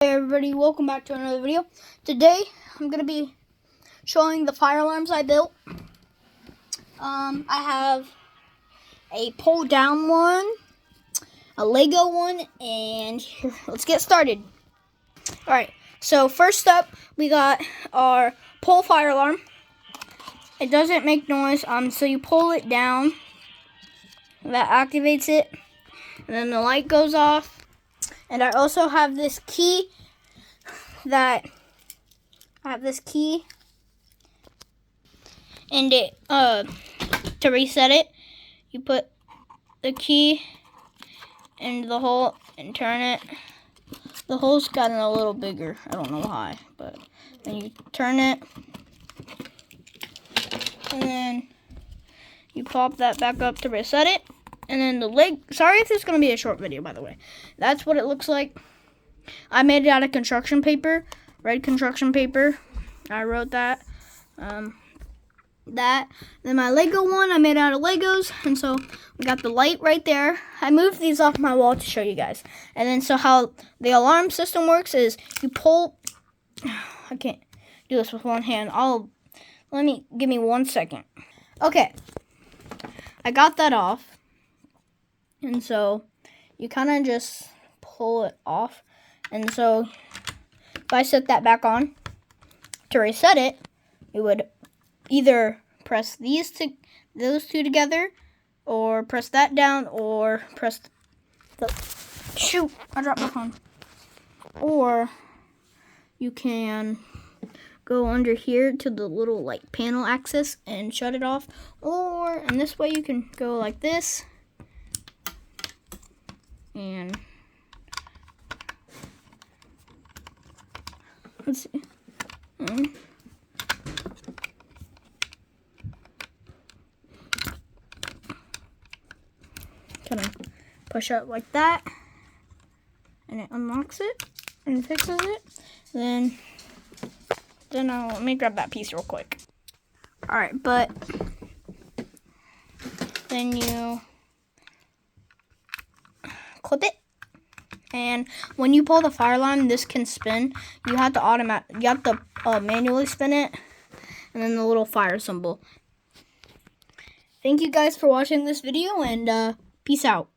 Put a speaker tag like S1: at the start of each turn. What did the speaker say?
S1: Hey everybody, welcome back to another video. Today I'm going to be showing the fire alarms I built. I have a pull down one, a Lego one, and here, let's get started. Alright, so first up we got our pull fire alarm. It doesn't make noise, so you pull it down, that activates it, and then the light goes off. And I also have this key and it to reset it, you put the key into the hole and turn it. The hole's gotten a little bigger, I don't know why, but then you turn it and then you pop that back up to reset it. And then the leg, sorry if this is going to be a short video, by the way. That's what it looks like. I made it out of construction paper, red construction paper. I wrote that. Then my Lego one, I made out of Legos. And so we got the light right there. I moved these off my wall to show you guys. And then so how the alarm system works is you pull, I can't do this with one hand. Give me 1 second. Okay, I got that off. And so you kind of just pull it off. And so if I set that back on, to reset it, you would either press those two together, or press that down, or press shoot, I dropped my phone. Or you can go under here to the little like panel access and shut it off. And this way you can go like this. And let's see. Kind of push up like that, and it unlocks it and fixes it. Then let me grab that piece real quick. All right, but then you clip it, and when you pull the fire alarm, this can spin. You have to manually spin it, and then the little fire symbol. Thank you guys for watching this video, and peace out.